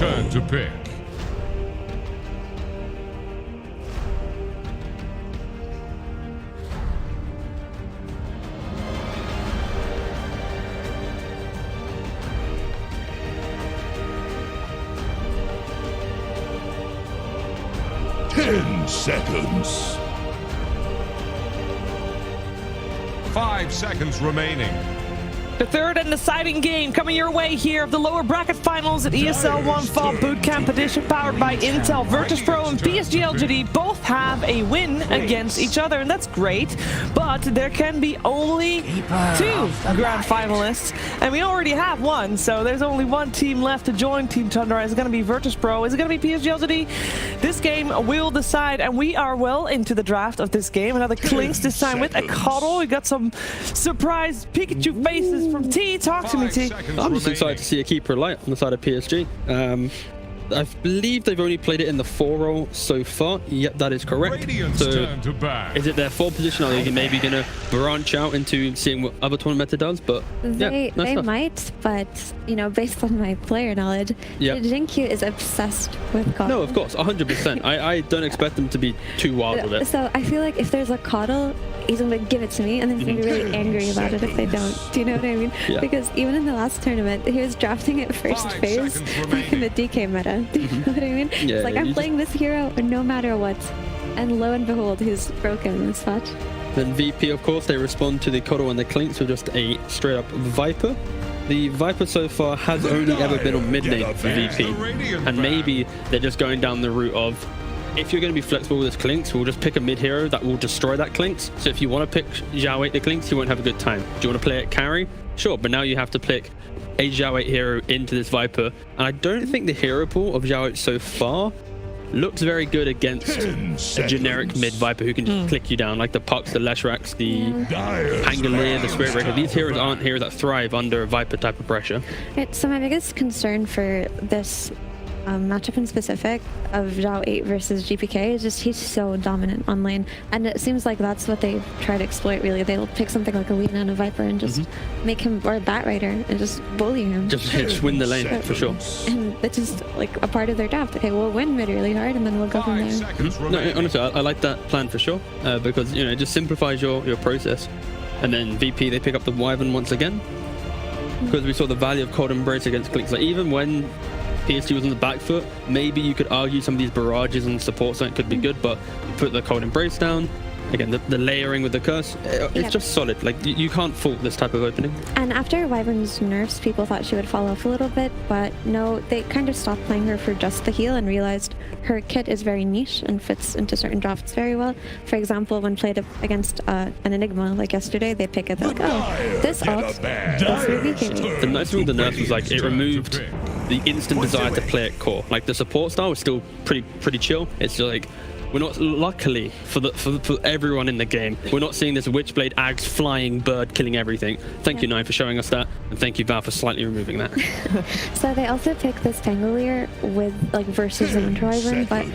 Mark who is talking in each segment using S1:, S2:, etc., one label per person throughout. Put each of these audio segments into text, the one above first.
S1: turn to pick. Seconds. 5 seconds remaining.
S2: The third and deciding game coming your way here of the lower bracket finals at ESL 1 Fall Bootcamp Edition, powered by Intel. Virtus.Pro and PSG.LGD both have a win against each other, and that's great, but there can be only 2 grand finalists, and we already have one, so there's only one team left to join Team Tundra. Is it going to be Virtus.Pro? Is it going to be PSG.LGD? This game will decide, and we are well into the draft of this game. Another Clinks, this time with a Cuddle. We got some surprise Pikachu faces from T. Talk to me, T.
S3: I'm just excited to see a keeper light on the side of PSG. I believe they've only played it in the 4 role so far. Yep, that is correct. So is it their 4 position? Are they maybe going to branch out into seeing what other tournament meta does? But
S4: they might, but you know, based on my player knowledge, Jinkyu is obsessed with Coddle.
S3: No, of course, 100%. I don't expect them to be too wild with it.
S4: So I feel like if there's a Coddle, he's going to give it to me, and then he's going to be really angry about it if they don't. Do you know what I mean? Yeah. Because even in the last tournament, he was drafting it first phase like in the DK meta. Do you know what I mean?
S3: Yeah,
S4: it's like, I'm playing this hero no matter what. And lo and behold, he's broken in this match.
S3: Then VP, of course, they respond to the Cuddle and the Clinks with just a straight up Viper. The Viper so far has only ever been on mid lane for VP. And maybe they're just going down the route of, if you're going to be flexible with this Clinks, we'll just pick a mid hero that will destroy that Clinks. So if you want to pick Zhao 8 the Clinks, you won't have a good time. Do you want to play it carry? Sure, but now you have to pick a Zhao 8 hero into this Viper. And I don't think the hero pool of Zhao 8 so far looks very good against a generic mid Viper who can just click you down, like the Pucks, the Leshraks, the Pangolier, the Spirit Breaker. These heroes aren't heroes that thrive under a Viper type of pressure.
S4: Right, so my biggest concern for this matchup in specific of Zhao 8 versus GPK is just he's so dominant on lane, and it seems like that's what they try to exploit. Really, they'll pick something like a Lina and a Viper and just make him, or a Bat Rider, and just bully him.
S3: Just win the lane for sure.
S4: And that's just like a part of their draft. Okay, we'll win mid really hard, and then we'll go from there.
S3: No, honestly, I like that plan for sure, because you know, it just simplifies your process. And then VP, they pick up the Wyvern once again, because we saw the value of Cold Embrace against Clinks. Like, even when PSG was on the back foot, maybe you could argue some of these barrages and support something could be good, but you put the Cold Embrace down. Again, the layering with the curse, it's just solid. Like, you can't fault this type of opening.
S4: And after Wyvern's nerfs, people thought she would fall off a little bit, but no, they kind of stopped playing her for just the heal and realized her kit is very niche and fits into certain drafts very well. For example, when played against an Enigma like yesterday, they pick it, they're like, oh, this ult goes for VK.
S3: The nice thing with the nerfs was, like, it removed the instant desire to play it core. Like, the support style was still pretty chill. It's just like, we're not, luckily for everyone in the game, we're not seeing this Witchblade Axe flying bird killing everything. Thank you, Nine, for showing us that, and thank you, Val, for slightly removing that.
S4: So they also picked this Pangolier with like versus an Wyvern, but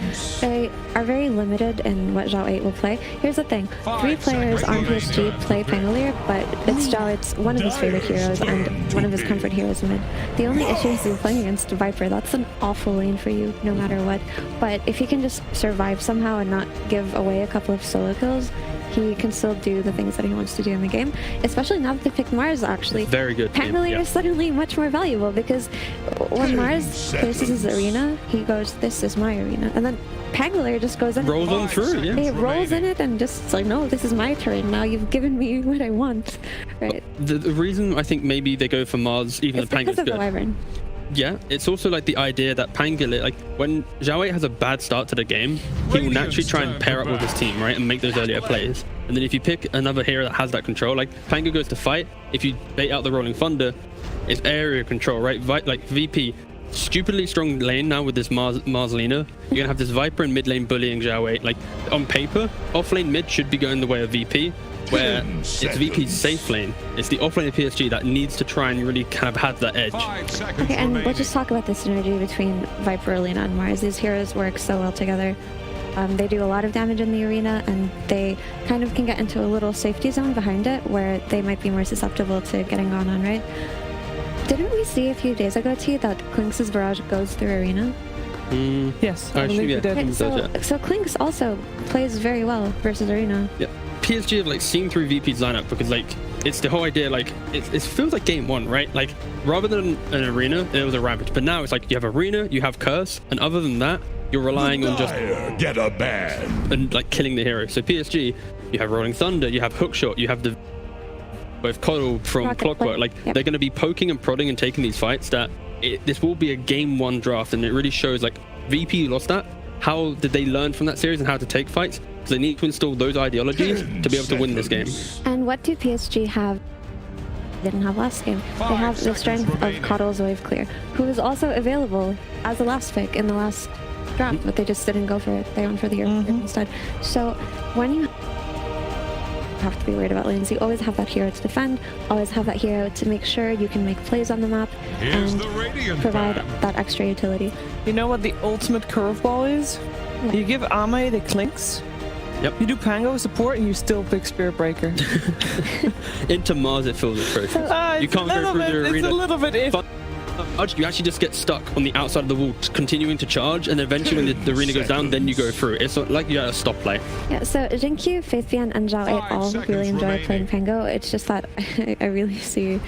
S4: they are very limited in what Zhao 8 will play. Here's the thing: 3 players on PSG play Pangolier, but it's Zhao 8's one of his favorite heroes and one of his comfort heroes mid. The only issue is he's playing against Viper. That's an awful lane for you, no matter what. But if he can just survive somehow and not give away a couple of solo kills, he can still do the things that he wants to do in the game, especially now that they picked Mars. Actually,
S3: very good.
S4: Pangolier is suddenly much more valuable, because when Mars places his arena, he goes, this is my arena, and then Pangolier just goes in,
S3: rolls on through.
S4: He rolls in it and just like, no, this is my turn now, you've given me what I want. Right.
S3: The reason I think maybe they go for Mars, even
S4: it's
S3: the Pangolier's good.
S4: The Wyvern.
S3: Yeah, it's also like the idea that Pangolier, like when Zhao 8 has a bad start to the game, he will naturally try and pair up with his team, right, and make those earlier plays. And then if you pick another hero that has that control, like Pangolier goes to fight, if you bait out the Rolling Thunder, it's area control, right? Like VP, stupidly strong lane now with this Mars Lina. You're gonna have this Viper in mid lane bullying Zhao 8. Like, on paper, off lane mid should be going the way of VP, where it's VP's safe lane. It's the offlane of PSG that needs to try and really kind of have that edge.
S4: Okay, and let's just talk about the synergy between Viper, Lina, and Mars. These heroes work so well together. They do a lot of damage in the arena, and they kind of can get into a little safety zone behind it where they might be more susceptible to getting gone on, right? Didn't we see a few days ago, T, that Clinks' barrage goes through arena?
S2: Yes, I
S3: Actually,
S2: believe
S3: yeah.
S2: we did.
S4: Right, so Clinks also plays very well versus arena.
S3: Yeah, PSG have like seen through VP's lineup because like it's the whole idea, like it feels like game one, right? Like rather than an arena, it was a Ravage, but now it's like you have arena, you have curse, and other than that, you're relying on just
S1: Get a ban.
S3: and like killing the hero. So PSG, you have Rolling Thunder, you have Hookshot, you have the both Coddle from
S4: Rocket
S3: Clockwork.
S4: Flip.
S3: Like
S4: Yep.
S3: they're going to be poking and prodding and taking these fights. That this will be a game one draft, and it really shows like VP lost that. How did they learn from that series and how to take fights? Because they need to install those ideologies to be able to win this game.
S4: And what do PSG have? They didn't have last game. They have the strength of Coddle's Wave Clear, who was also available as a last pick in the last draft, but they just didn't go for it. They went for the hero instead. So when you have to be worried about lanes, you always have that hero to defend, always have that hero to make sure you can make plays on the map
S1: Here's
S4: and
S1: the Radiant
S4: provide
S1: ban.
S4: that extra utility.
S2: You know what the ultimate curveball is? You give Ame the Clinks.
S3: Yep.
S2: You do Pango support and you still pick Spirit Breaker.
S3: Into Mars, it feels atrocious. You can't go through the arena.
S2: It's a little bit iffy.
S3: You actually just get stuck on the outside of the wall, continuing to charge, and eventually when the arena goes down, then you go through. It's like you got to stop play.
S4: Yeah, so Jinkyu, Faithbian, and Zhao 8 all really enjoy playing Pango. It's just that I really see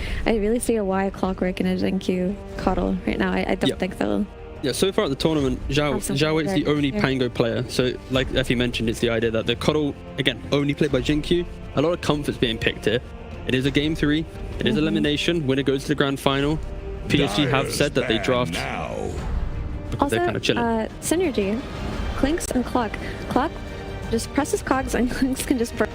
S4: a Y Clockwork in a Jinkyu Coddle right now. I don't think they'll.
S3: Yeah, so far at the tournament, Zhao is the only
S4: clear.
S3: Pango player. So, like Effie mentioned, it's the idea that the Coddle, again, only played by Jinkyu. A lot of comfort's being picked here. It is a game 3. It is elimination. Winner goes to the grand final. PSG have said that they draft because
S4: Also,
S3: they're kind of chilling.
S4: synergy, Clinks and Clock. Clock just presses cogs and Clinks can just burn.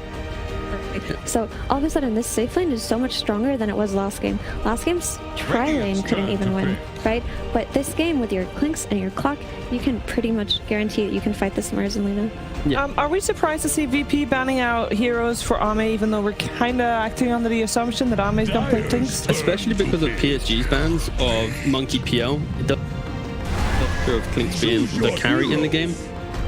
S4: So all of a sudden, this safe lane is so much stronger than it was last game. Last game's tri-lane couldn't even win, right? But this game, with your Clinks and your Clock, you can pretty much guarantee that you can fight this Mars and Luna.
S3: Yeah.
S2: Are we surprised to see VP banning out heroes for Ame, even though we're kind of acting under the assumption that Ame's gonna play Clinks?
S3: Especially because of PSG's bans of Monkey PL. It does of Clinks being the carry in the game.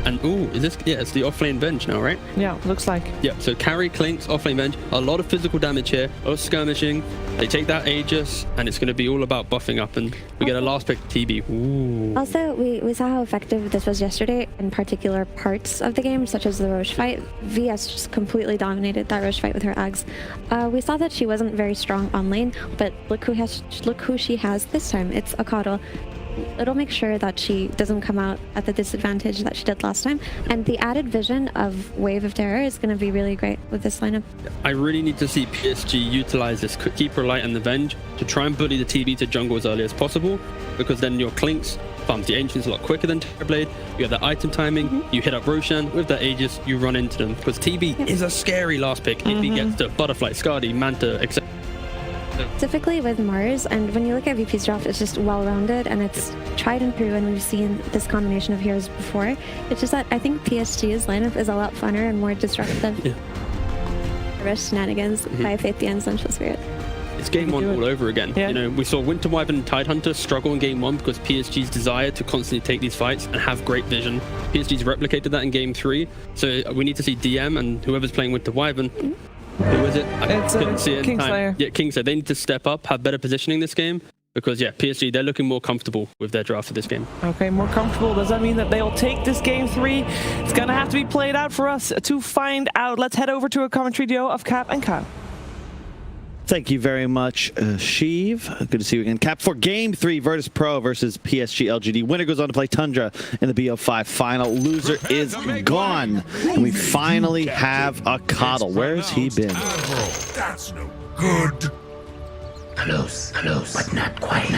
S3: And is this? Yeah, it's the offlane Venge now, right?
S2: Yeah, looks like.
S3: Yeah, so carry, Clinks, offlane Venge, a lot of physical damage here, a lot of skirmishing. They take that Aegis, and it's going to be all about buffing up, and we get a last pick TB. Ooh.
S4: Also, we saw how effective this was yesterday in particular parts of the game, such as the Roche fight. VS just completely dominated that Roche fight with her Ags. We saw that she wasn't very strong on lane, but look who she has this time. It's a Coddle. It'll make sure that she doesn't come out at the disadvantage that she did last time. And the added vision of Wave of Terror is going to be really great with this lineup.
S3: I really need to see PSG utilize this Keeper Light and the Venge to try and bully the TB to jungle as early as possible, because then your Clinks farms the Ancients a lot quicker than Terrorblade. You have the item timing, you hit up Roshan with that Aegis, you run into them, because TB is a scary last pick if he gets to Butterfly, Skadi, Manta, etc.
S4: Specifically with Mars, and when you look at VP's draft, it's just well-rounded and it's tried and true, and we've seen this combination of heroes before. It's just that I think PSG's lineup is a lot funner and more disruptive.
S3: Yeah.
S4: Rush shenanigans by Faith and Central Spirit.
S3: It's game one all over again.
S2: Yeah.
S3: You know, we saw Winter Wyvern and Tidehunter struggle in game 1 because PSG's desire to constantly take these fights and have great vision. PSG's replicated that in game 3, so we need to see DM and whoever's playing Winter Wyvern. Who is it? I couldn't see it in time.
S2: Kingslayer.
S3: Yeah, Kingslayer. They need to step up, have better positioning this game, because PSG, they're looking more comfortable with their draft for this game.
S2: Okay, more comfortable. Does that mean that they'll take this game 3? It's gonna have to be played out for us to find out. Let's head over to a commentary duo of Cap and Kyle.
S5: Thank you very much, Sheev. Good to see you again. Cap for Game 3, Virtus Pro versus PSG.LGD. Winner goes on to play Tundra in the BO5 final. Loser is gone. And we finally have a Coddle. Where's he been?
S1: That's no good.
S6: Close, but not quite.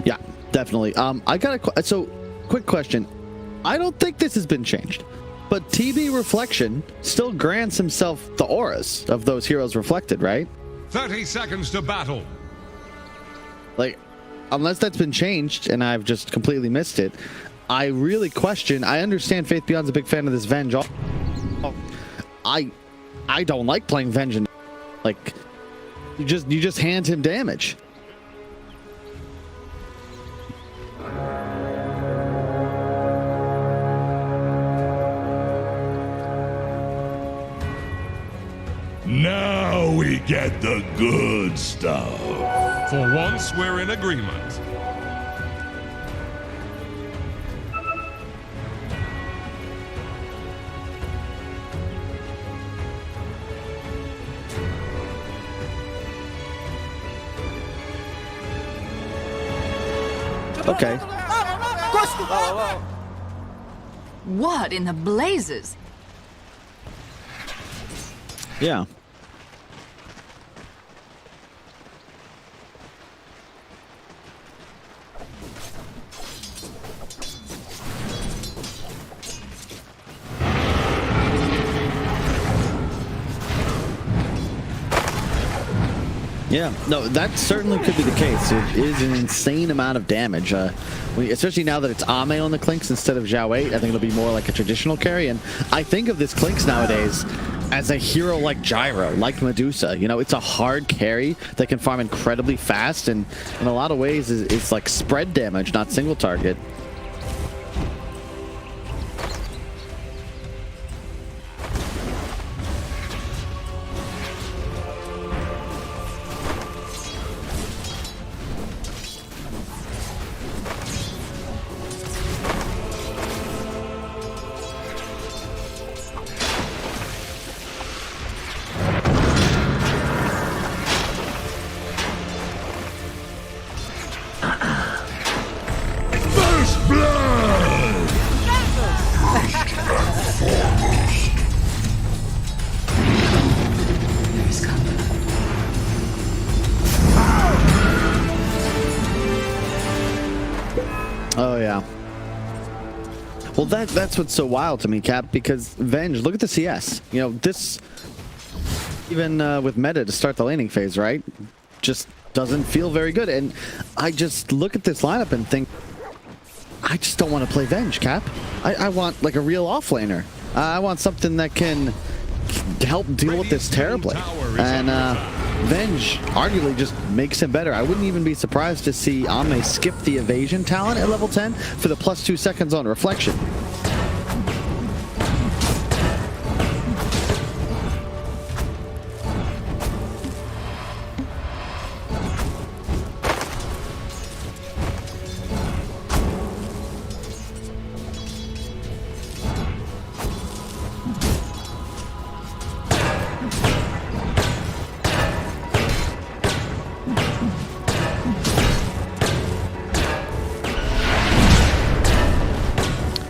S5: Yeah, definitely. I got a quick question. I don't think this has been changed, but TB Reflection still grants himself the auras of those heroes reflected, right?
S1: 30 seconds to battle.
S5: Like, unless that's been changed and I've just completely missed it, I really question. I understand Faith Beyond's a big fan of this Venge. I don't like playing Venge. Like, you just hand him damage.
S1: Now we get the good stuff.
S7: For once, we're in agreement.
S5: Okay.
S8: What in the blazes?
S5: Yeah. Yeah, no, that certainly could be the case. It is an insane amount of damage, especially now that it's Ame on the Clinks instead of Zhao 8. I think it'll be more like a traditional carry, and I think of this Clinks nowadays as a hero like Gyro, like Medusa. You know, it's a hard carry that can farm incredibly fast, and in a lot of ways it's like spread damage, not single target. Oh yeah. Well, that's what's so wild to me, Cap, because Venge, look at the CS. You know, this, even with meta to start the laning phase, right? Just doesn't feel very good. And I just look at this lineup and think, I just don't want to play Venge, Cap. I want like a real offlaner. I want something that can help deal with this terribly. And Venge arguably just makes him better. I wouldn't even be surprised to see Ame skip the evasion talent at level 10 for the +2 seconds on reflection.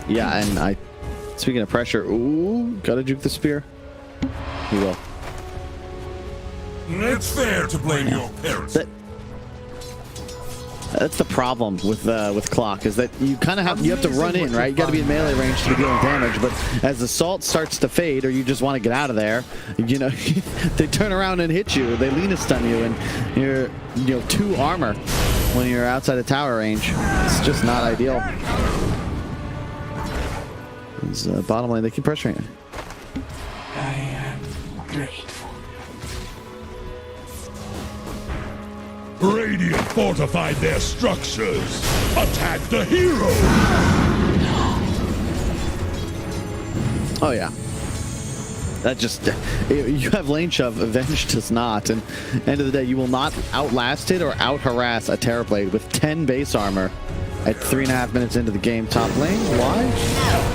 S5: Yeah, and speaking of pressure, ooh, gotta juke the spear. He will.
S1: It's fair to blame your parents.
S5: That's the problem with Clock, is that you kind of have to run in, right? You got to be in melee range to be dealing damage, but as the salt starts to fade, or you just want to get out of there, you know, they turn around and hit you. They Lina stun you, and you're 2 armor when you're outside of tower range. It's just not ideal. It's, bottom lane, they keep pressuring it.
S6: I am grateful.
S1: Radiant fortified their structures. Attack the hero.
S5: Oh yeah. That just, you have lane shove, Avenge does not, and end of the day, you will not outlast it or out harass a Terrorblade with 10 base armor at 3.5 minutes into the game top lane. Why?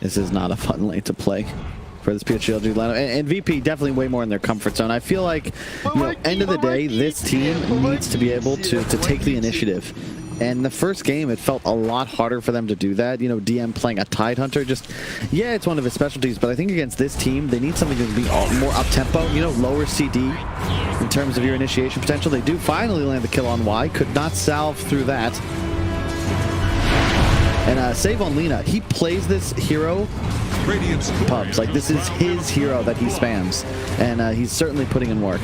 S5: This is not a fun lane to play for this PSG.LGD lineup. And VP definitely way more in their comfort zone. I feel like, you know, end of the day, this team needs to be able to take the initiative And the first game, it felt a lot harder for them to do that. You know, DM playing a Tidehunter, just, yeah, it's one of his specialties, but I think against this team, they need something to be more up-tempo, you know, lower CD in terms of your initiation potential. They do finally land the kill on Y, could not salve through that. And save on Lina, he plays this hero pubs. Like, this is his hero that he spams, and he's certainly putting in work.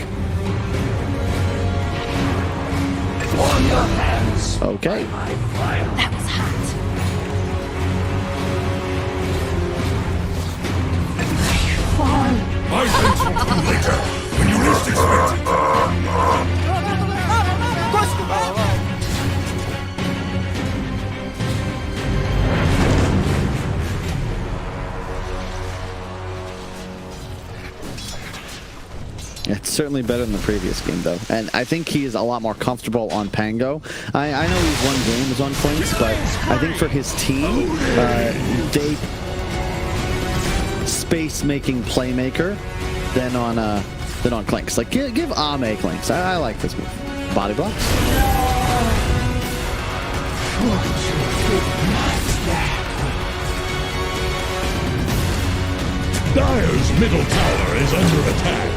S5: Okay.
S8: That was hot.
S1: My vengeance will come later, when you least expect it.
S5: It's certainly better than the previous game, though. And I think he is a lot more comfortable on Pango. I know he's won games on Clinks, but I think for his team, they space-making playmaker than on Clinks. Like, give Ame Clinks. I like this move. Body blocks.
S1: Dire's middle tower is under attack.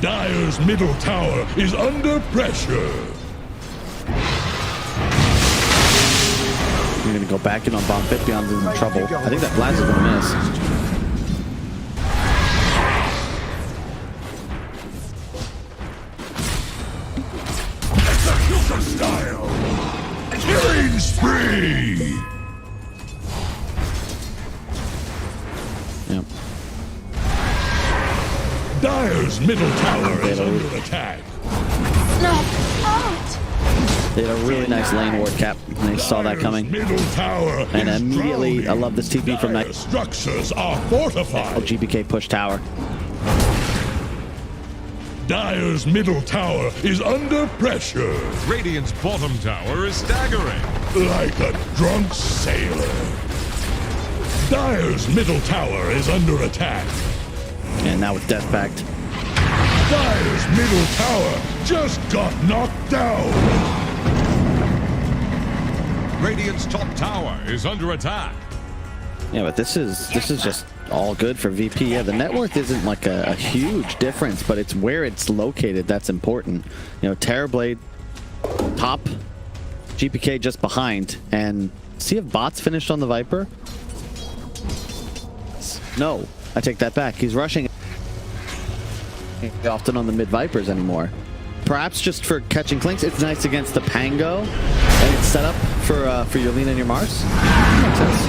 S1: Dire's middle tower is under pressure.
S5: You're going to go back in on Bomb Fit Beyond's in trouble. I think that Blast is going to miss.
S1: Execution style. Killing spree.
S5: Yep.
S1: Dire's middle tower is under attack.
S8: Snap out!
S5: They had a really nice lane ward cap, and they saw that coming.
S1: Middle tower
S5: And
S1: is
S5: immediately,
S1: drowning.
S5: I love this TP from that.
S1: Structures are fortified.
S5: GBK push tower.
S1: Dire's middle tower is under pressure.
S7: Radiant's bottom tower is staggering.
S1: Like a drunk sailor. Dire's middle tower is under attack.
S5: And now with Death Pact.
S1: Dire's middle tower just got knocked down.
S7: Radiant's top tower is under attack.
S5: Yeah, but this is just all good for VP. Yeah, the net worth isn't like a huge difference, but it's where it's located that's important. You know, Terrorblade top, GPK just behind, and see if bots finished on the Viper. No, I take that back. He's rushing often on the mid Vipers anymore. Perhaps just for catching Clinks. It's nice against the Pango, and it's set up for your Lina and your Mars. Makes sense.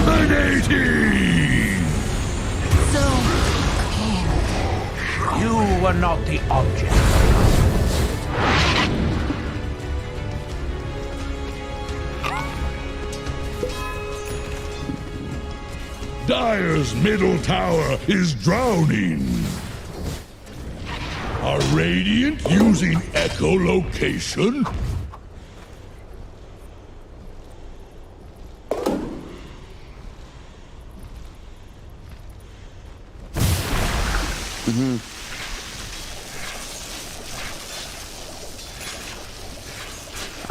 S1: Dominating!
S8: So,
S6: You were not the object.
S1: Dire's middle tower is drowning. Are Radiant using echolocation?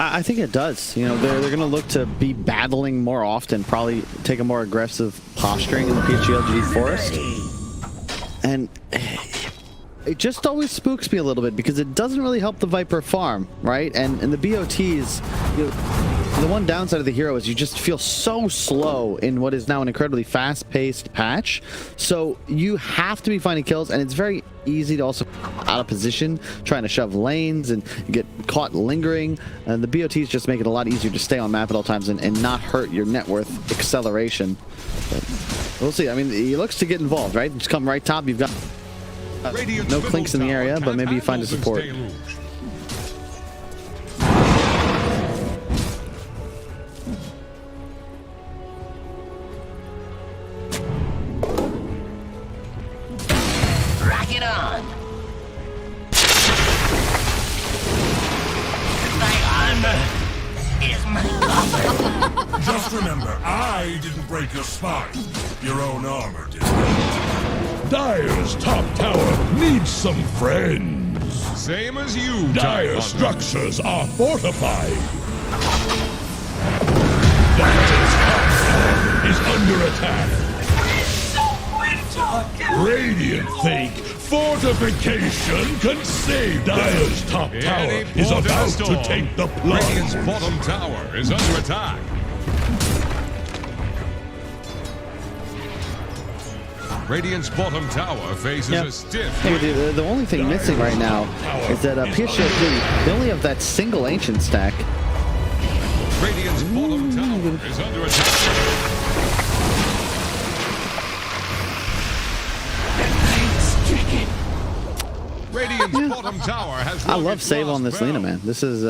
S5: I think it does. You know, they're going to look to be battling more often, probably take a more aggressive posturing in the PSG.LGD forest. And it just always spooks me a little bit because it doesn't really help the Viper farm, right? And the BOTs, you know, the one downside of the hero is you just feel so slow in what is now an incredibly fast-paced patch. So you have to be finding kills, and it's very easy to also out of position trying to shove lanes and get caught lingering. And the BOTs just make it a lot easier to stay on map at all times and not hurt your net worth acceleration. But we'll see. I mean, he looks to get involved, right? Just come right top. You've got no Clinks in the area, but maybe you find a support.
S6: Rack it on.
S1: Just remember, I didn't break your spine. Your own armor did. Dire's top tower needs some friends.
S7: Same as you,
S1: Dire structures are fortified. Dire's top tower is under attack. Radiant think fortification can save. Dire's top tower is about to take the plunge.
S7: Radiant's bottom tower is under attack. Radiant's bottom tower faces a stiff.
S5: Hey, the only thing missing right now is that PSG.LGD, they only have that single ancient stack.
S7: Radiant's bottom tower is under attack. Radiant's bottom tower has.
S5: I love save on this Lina, man. This has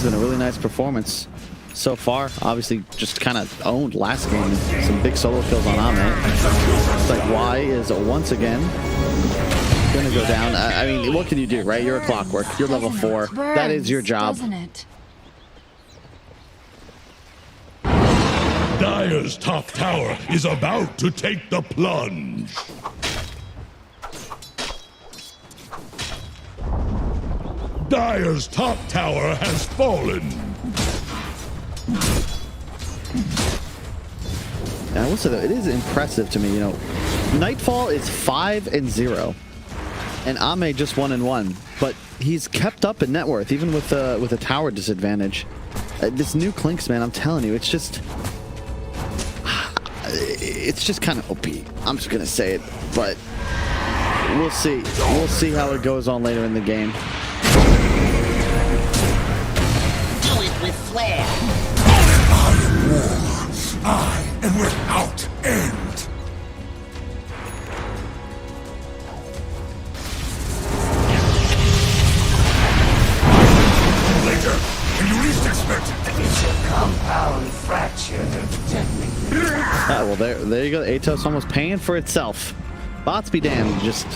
S5: been a really nice performance so far. Obviously, just kind of owned last game. Some big solo kills on Ame. It's like Y is once again gonna go down. I mean, what can you do, right? You're a clockwork. You're level 4. That is your job.
S1: Dire's top tower is about to take the plunge. Dire's top tower has fallen.
S5: And I will say though, it is impressive to me. You know, Nightfall is 5-0, and Ame just 1-1. But he's kept up in net worth, even with a tower disadvantage. This new Clinks, man, I'm telling you, it's just kind of OP. I'm just gonna say it, but we'll see. We'll see how it goes on later in the game.
S6: With flair.
S1: I am war. I am without end. Later, when you least expect it. It's a compound fracture of deadly.
S5: Well, there you go. Atos almost paying for itself. Bots be damned. Just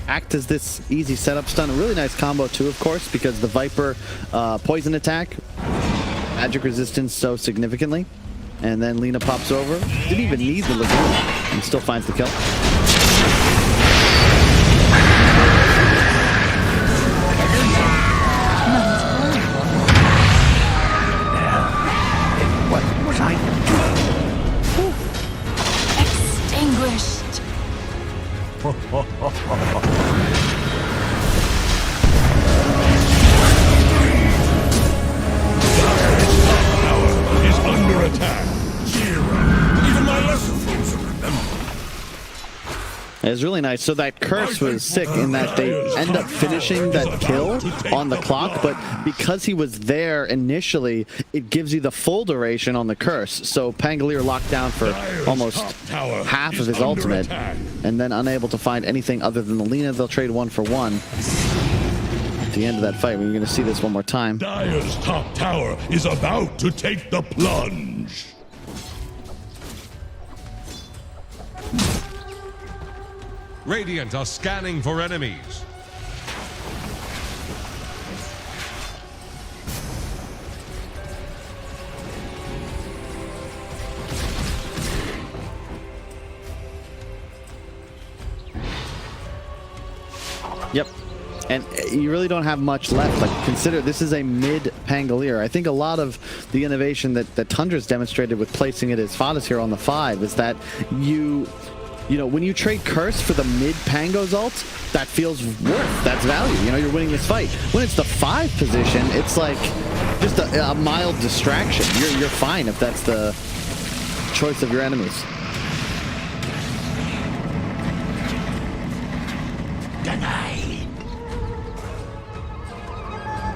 S5: act as this easy setup stun. A really nice combo too, of course, because the Viper poison attack, magic resistance so significantly, and then Lina pops over. Didn't even need the Laguna and still finds the kill.
S6: What was I doing?
S8: Extinguished.
S1: Is under attack. Even my lesser foes remember.
S5: It's really nice. So that curse was sick in that they end up finishing that kill on the clock, but because he was there initially, it gives you the full duration on the curse. So Pangolier locked down for almost half of his ultimate, and then unable to find anything other than the Lina. They'll trade 1 for 1 at the end of that fight. We're going to see this one more time.
S1: Dire's top tower is about to take the plunge.
S7: Radiant are scanning for enemies.
S5: Yep. And you really don't have much left. Like, consider this is a mid Pangolier. I think a lot of the innovation that Tundra's demonstrated with placing it as Fadas here on the 5 is that you know, when you trade Curse for the mid Pango's ult, that feels worth. That's value. You know, you're winning this fight. When it's the 5 position, it's like just a mild distraction. You're fine if that's the choice of your enemies.
S6: Denied.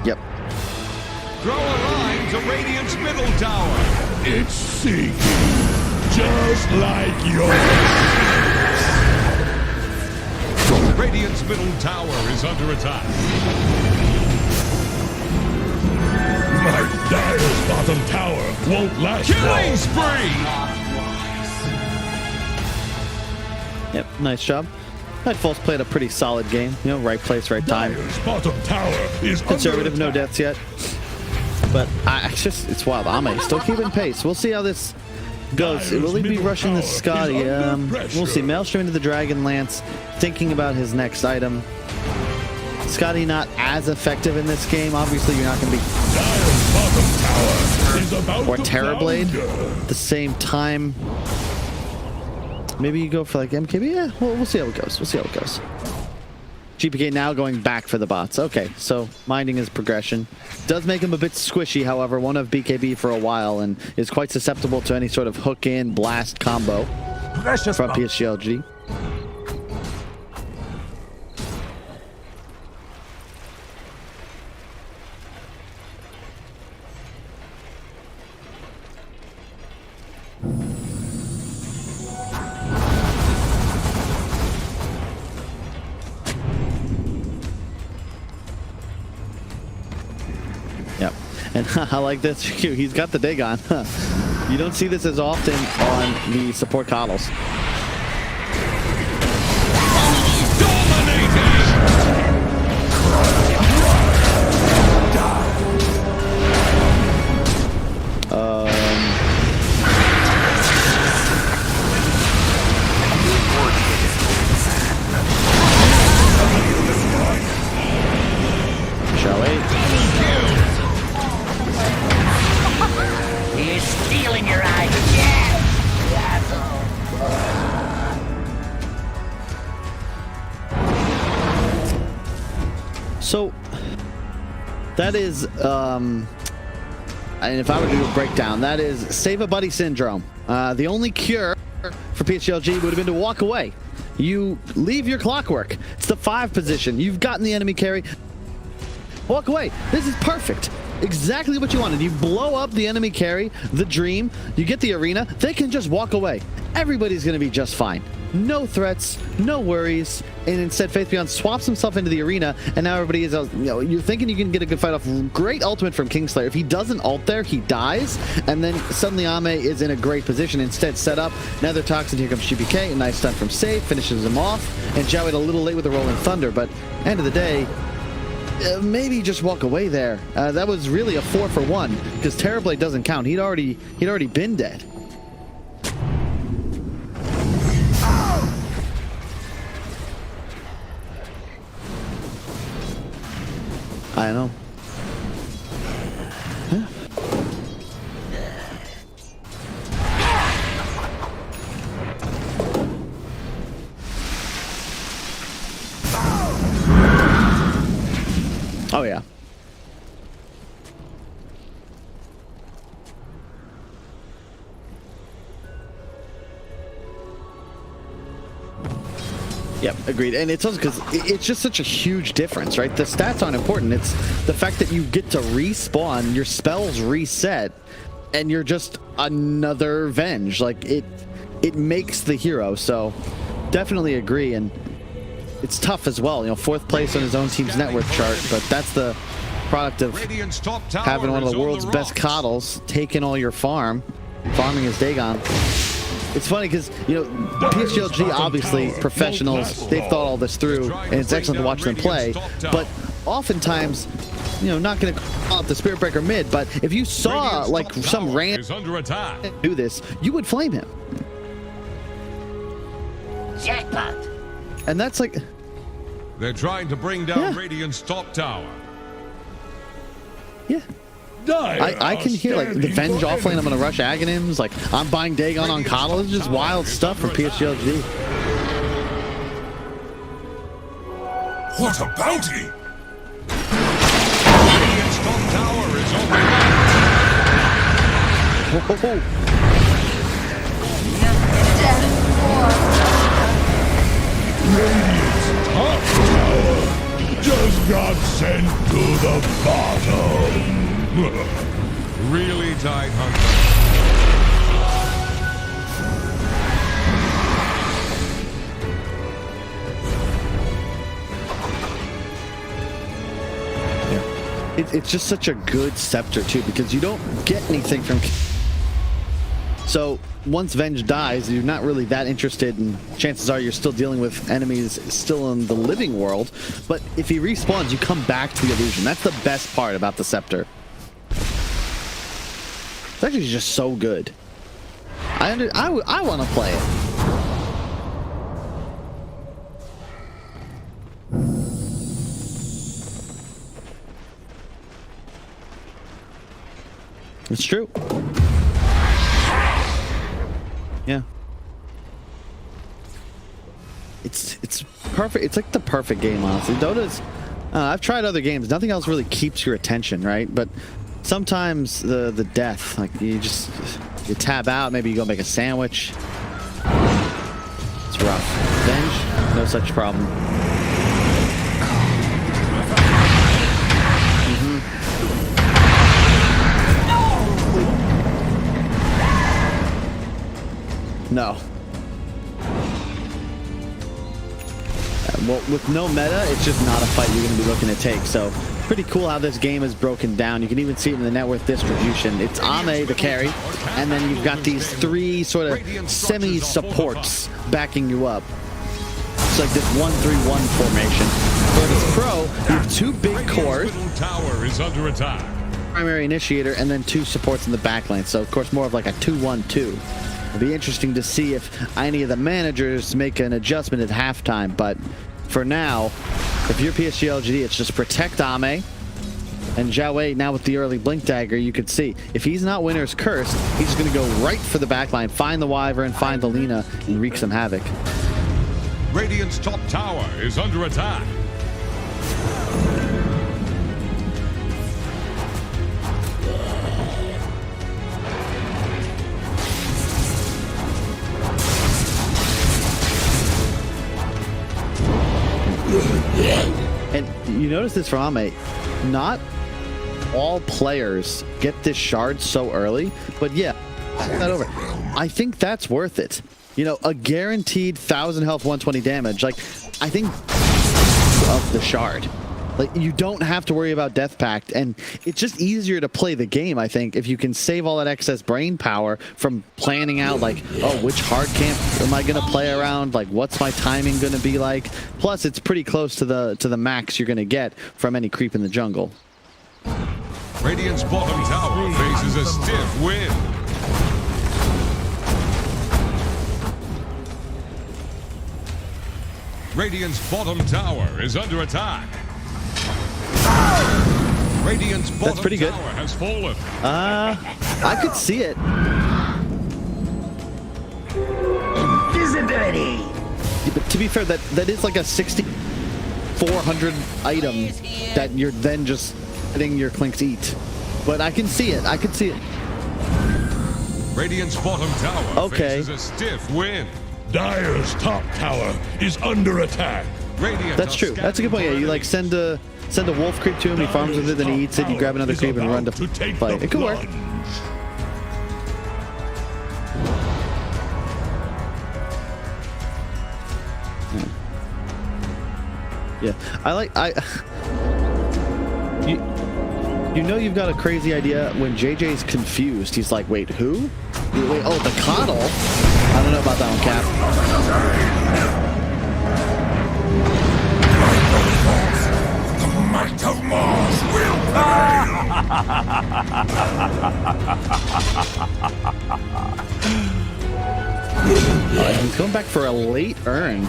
S5: Yep.
S7: Throw a line to Radiant's middle tower.
S1: It's sinking, just like yours.
S7: Radiant's middle tower is under attack.
S1: My Dire's bottom tower won't last
S7: Killing spree!
S5: Yep. Nice job. Nightfall's played a pretty solid game. You know, right place, right time.
S1: Dire's bottom tower is
S5: Conservative,
S1: under
S5: no
S1: attack.
S5: deaths yet. But it's wild. Ame still keeping pace. We'll see how this goes. Will he be rushing the Scotty? We'll see. Maelstrom into the Dragon Lance, thinking about his next item. Scotty not as effective in this game. Obviously, you're not going to be...
S1: Dire's bottom tower is about
S5: Or
S1: to
S5: Terrorblade
S1: flounder.
S5: at the same time. Maybe you go for like MKB? Yeah, we'll see how it goes. We'll see how it goes. GPK now going back for the bots. Okay, so minding his progression. Does make him a bit squishy, however, one of BKB for a while and is quite susceptible to any sort of hook in blast combo from PSG.LGD. Yep, and I like this. He's got the Dagon. You don't see this as often on the support coddles. Shall we?
S6: He's stealing your idea.
S5: So that is, and if I were to do a breakdown, that is save a buddy syndrome. The only cure for PSG.LGD would have been to walk away. You leave your clockwork. It's the 5 position. You've gotten the enemy carry. Walk away. This is perfect. Exactly what you wanted. You blow up the enemy carry, the dream, you get the arena, they can just walk away. Everybody's going to be just fine. No threats, no worries, and instead Faith Beyond swaps himself into the arena, and now everybody is, you're thinking you can get a good fight off. Great ultimate from Kingslayer. If he doesn't ult there, he dies, and then suddenly Ame is in a great position. Instead, set up, Nether Toxin, here comes GPK, a nice stun from Safe, finishes him off, and Jowett a little late with the Rolling Thunder, but end of the day, maybe just walk away there. That was really a 4 for 1 because Terrorblade doesn't count. He'd already been dead. I know. Huh? Oh yeah. Yep, agreed. And it's also because it's just such a huge difference, right? The stats aren't important. It's the fact that you get to respawn, your spells reset, and you're just another Venge. Like, it makes the hero. So definitely agree. And it's tough as well. You know, 4th place on his own team's net worth chart, but that's the product of having one of the world's best coddles, taking all your farming his Dagon. It's funny because, you know, PSG.LGD, obviously, professionals, they've thought all this through, and it's excellent to watch them play, but oftentimes, you know, not going to call out the Spirit Breaker mid, but if you saw, like, some random do this, you would flame him.
S6: Jackpot.
S5: And that's like...
S7: They're trying to bring down Radiant's top tower.
S5: Yeah. I can hear, like, the Venge offlane, I'm going to rush Aghanims, like, I'm buying Dagon on Coddle. It's just wild stuff from PSG.LGD.
S1: What a bounty!
S7: Radiant's top tower is over.
S1: Radiant's top tower just got sent to the bottom.
S7: Really tight hunt.
S5: It's just such a good scepter too, because you don't get anything from So once Venge dies, you're not really that interested, and chances are you're still dealing with enemies still in the living world. But if he respawns, you come back to the illusion. That's the best part about the Scepter. It's actually just so good. I want to play it. It's true. Yeah. It's perfect. It's like the perfect game, honestly. Dota's I've tried other games. Nothing else really keeps your attention, right? But sometimes the death, like you tab out, maybe you go make a sandwich. It's rough. Venge, no such problem. No. Well, with no meta, it's just not a fight you're going to be looking to take. So, pretty cool how this game is broken down. You can even see it in the net worth distribution. It's Ame, the carry, and then you've got these three sort of semi-supports backing you up. It's like this 1-3-1 formation. For this pro, you have two big cores.
S7: Tower is under attack.
S5: Primary initiator, and then two supports in the backline. So, of course, more of like a 2-1-2. It'll be interesting to see if any of the managers make an adjustment at halftime, but for now, if you're PSG.LGD, it's just protect Ame, and Zhao Wei now with the early Blink Dagger, you could see, if he's not Winner's Curse, he's just going to go right for the backline, find the Wyvern, find the Lina, and wreak some havoc.
S7: Radiant's top tower is under attack.
S5: And you notice this from Ame, not all players get this shard so early, but yeah, that over. I think that's worth it. You know, a guaranteed 1,000 health, 120 damage. Like, I think of the shard. Like, you don't have to worry about Death Pact, and it's just easier to play the game, I think, if you can save all that excess brain power from planning out, like, oh, which hard camp am I going to play around? Like, what's my timing going to be like? Plus, it's pretty close to the max you're going to get from any creep in the jungle.
S7: Radiant's bottom tower faces a stiff wind. Radiant's bottom tower is under attack. Radiant's bottom
S5: pretty good.
S7: tower has fallen.
S5: I could see it.
S6: Invisibility.
S5: Yeah, but to be fair, that is like a 6,400 item that you're then just letting your Clinks eat. But I can see it. I can see it.
S7: Radiant's bottom tower
S5: Okay.
S7: faces a stiff wind.
S1: Dire's top tower is under attack.
S7: Radiant
S5: That's true. That's a good point. Yeah, you like send a wolf creep to him, he farms with it, then he eats it, you grab another creep and run to fight. It could work. Yeah, you know you've got a crazy idea when JJ's confused. He's like, wait, who? Wait, oh, the coddle? I don't know about that one, Cap.
S1: The might of Mars will pay.
S5: He's going back for a late urn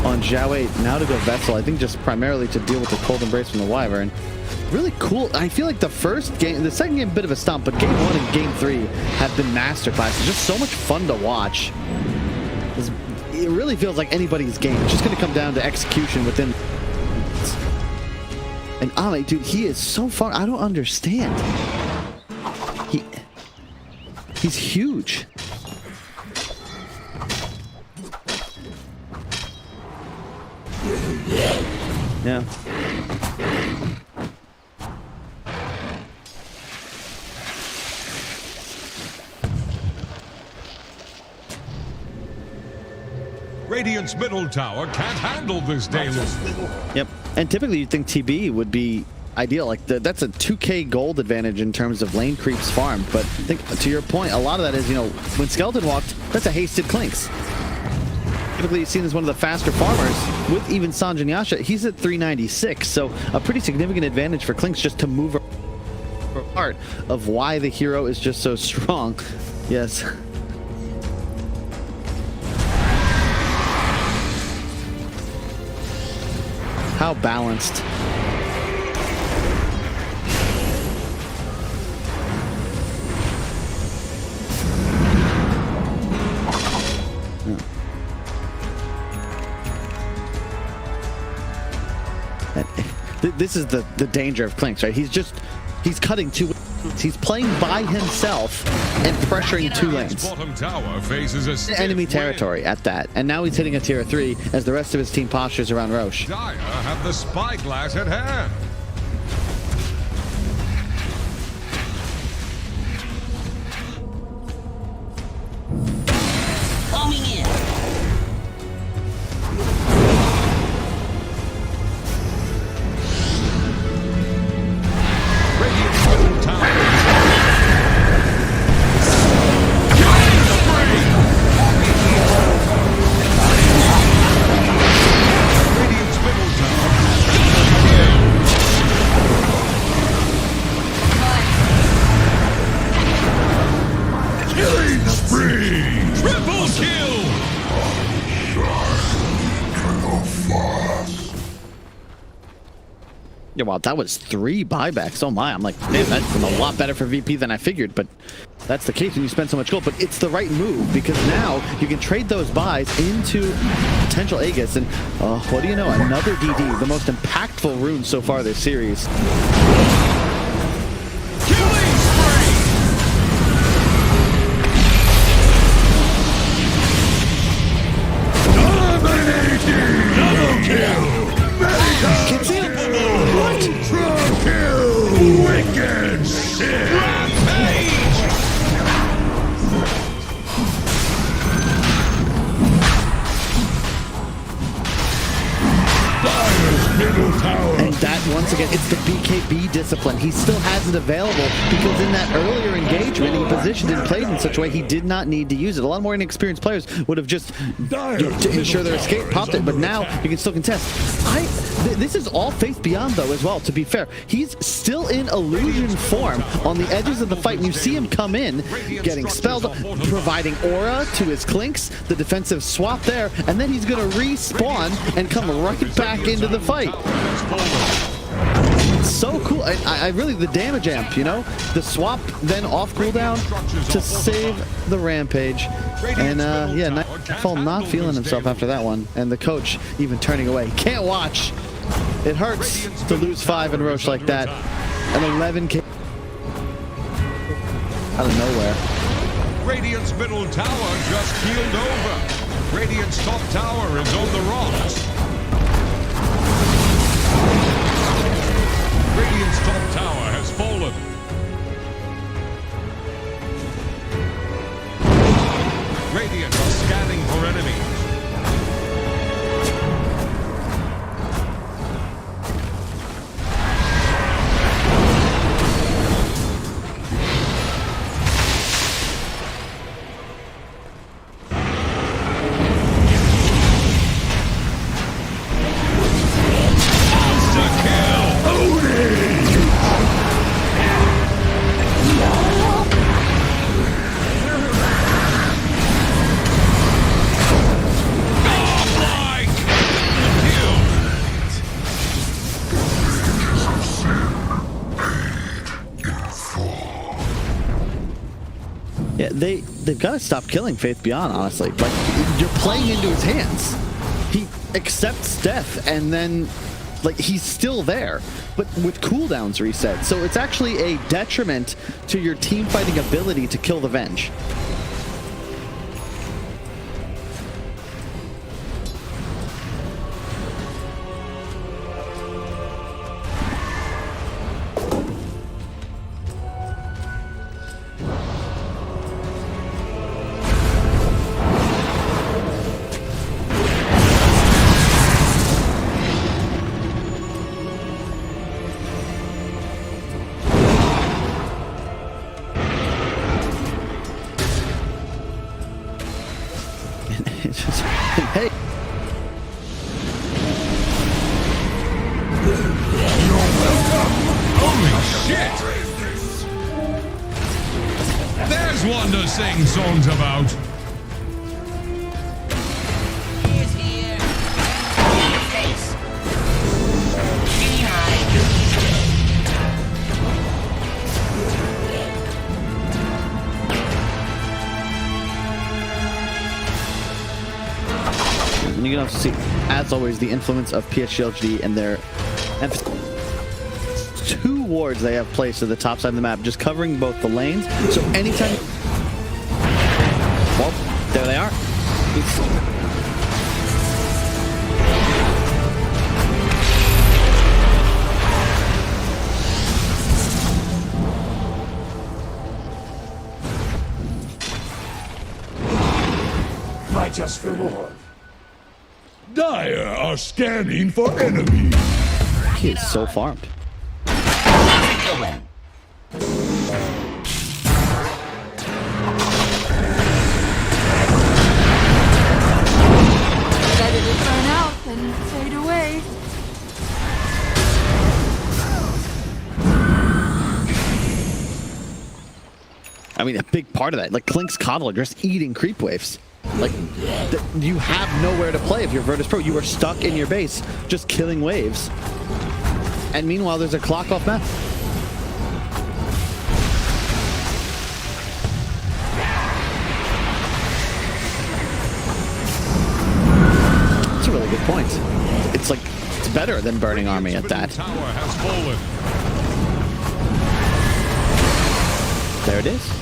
S5: on Zhao Wei, now to go Vessel. I think just primarily to deal with the cold embrace from the Wyvern. Really cool. I feel like the second game, a bit of a stump, but game 1 and game 3 have been masterclasses. Just so much fun to watch. It really feels like anybody's game. It's just going to come down to execution within. And Ame, dude, he is so far. I don't understand. He's huge. Yeah.
S7: Radiant's middle tower can't handle this deluge.
S5: Yep. And typically you'd think TB would be ideal. Like that's a 2k gold advantage in terms of lane creeps farm. But I think to your point, a lot of that is, you know, when Skeleton walked, that's a hasted Clinks. Typically seen as one of the faster farmers. With even Sanj and Yasha, he's at 396, so a pretty significant advantage for Clinks just to move part of why the hero is just so strong. Yes. How balanced. This is the danger of Clinks, right? He's cutting two. He's playing by himself and pressuring two lanes.
S7: Bottom tower faces a
S5: Enemy territory at that. And now he's hitting a tier 3 as the rest of his team postures around Roche.
S7: Dire have the spyglass at hand.
S6: Homing in.
S7: Radiant's middle tower. Radiant's middle tower.
S1: Killing spree!
S7: Triple kill.
S5: Yeah, well, that was 3 buybacks. Oh my, I'm like, man, that's a lot better for VP than I figured, but that's the case when you spend so much gold. But it's the right move because now you can trade those buys into potential Aegis. And what do you know? Another DD, the most impactful rune so far this series.
S7: Killing spree.
S1: Dominating! Double kill! Ultra kill! Wicked shit!
S7: Rampage.
S1: Dire's middle tower!
S5: And that, once again, it's the BKB discipline. He still has it available because in that earlier engagement, he positioned and played in such a way he did not need to use it. A lot more inexperienced players would have just, to ensure their escape, popped it, but now you can still contest. This is all Faith Beyond, though, as well, to be fair. He's still in illusion form on the edges of the fight, and you see him come in, getting spelled, providing aura to his Clinks, the defensive swap there, and then he's going to respawn and come right back into the fight. So cool. I really, the damage amp, you know, the swap then off cooldown to save the rampage. And yeah, Nightfall not feeling himself after that one, and the coach even turning away. Can't watch. It hurts to lose 5 in Roche like that. An 11k out of nowhere.
S7: Radiant's middle tower just keeled over. Radiant's top tower is on the rocks. Radiant's top tower has fallen. Radiant are scanning for enemies.
S5: Yeah, they've got to stop killing Faith Beyond, honestly. Like, you're playing into his hands. He accepts death, and then, like, he's still there, but with cooldowns reset. So it's actually a detriment to your team fighting ability to kill the Venge.
S7: one to sing songs about.
S6: Here's here. In your face. Behind.
S5: And you can also see, as always, the influence of PSG.LGD and their emphasis. 2 wards they have placed at the top side of the map, just covering both the lanes. So anytime... Well, there they are.
S1: Fight us for more. Dire are scanning for enemies.
S5: He is so farmed.
S8: Better to burn out than fade away.
S5: I mean, a big part of that, like Klink's Coddle are just eating creep waves. Like, you have nowhere to play if you're Virtus Pro. You are stuck in your base, just killing waves. And meanwhile, there's a clock off map. That's a really good point. It's like, it's better than Burning Army at that.
S7: Tower has fallen.
S5: There it is.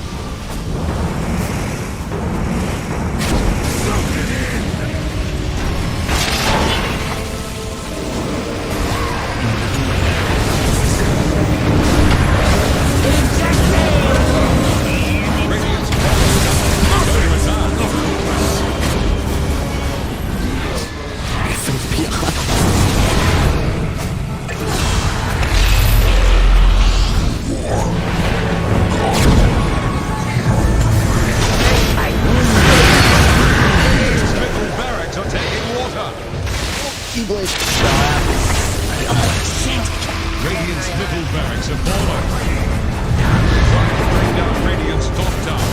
S7: Radiant's middle barracks have fallen. Trying to bring down Radiant's top tower.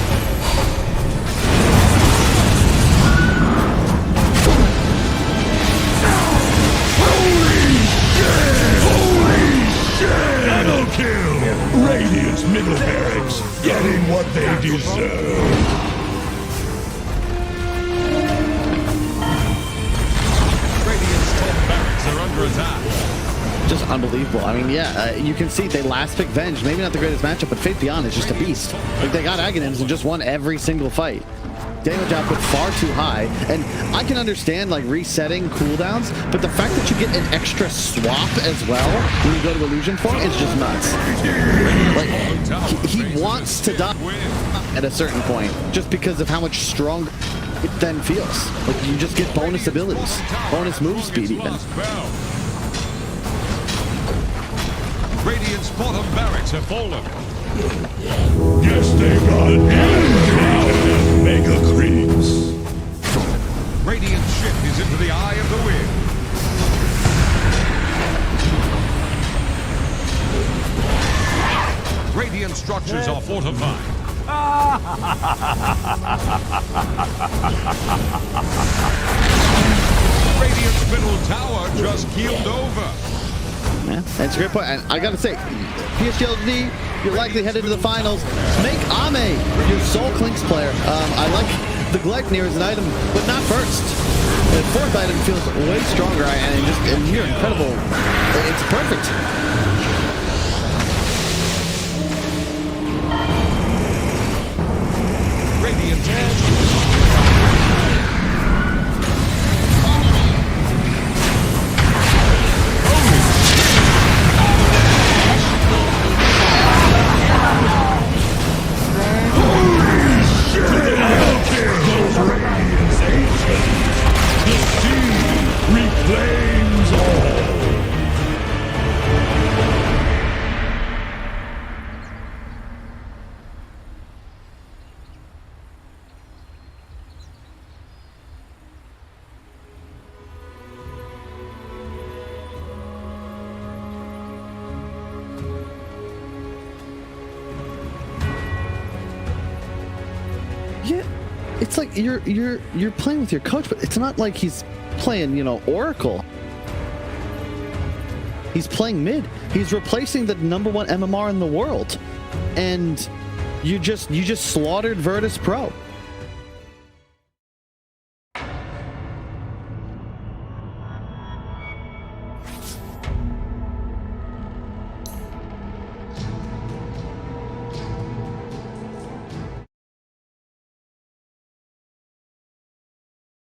S1: Double kill! Radiant's middle barracks getting what they deserve.
S7: Radiant's top barracks are under attack.
S5: Just unbelievable. I mean, yeah, you can see they last pick Venge. Maybe not the greatest matchup, but Fate Beyond is just a beast. Like, they got Aghanims and just won every single fight. Damage output far too high, and I can understand like resetting cooldowns, but the fact that you get an extra swap as well when you go to Illusion Form is just nuts. Like, he wants to die at a certain point, just because of how much stronger it then feels. Like, you just get bonus abilities, bonus move speed even.
S7: Radiant's bottom barracks have fallen.
S1: Yes, they got mega creeps.
S7: Radiant's ship is into the eye of the wind. Radiant structures are fortified. Radiant's middle tower just keeled over.
S5: Yeah, that's a great point. And I gotta say, PSG.LGD, you're likely headed to the finals. Make Ame your sole Klinks player. I like the Gleipnir as an item, but not first. The 4th item feels way stronger, and you're incredible. It's perfect.
S7: Radiant's
S5: Yeah, it's like you're playing with your coach, but it's not like he's playing, you know, Oracle. He's playing mid. He's replacing the #1 MMR in the world, and you just slaughtered Virtus Pro.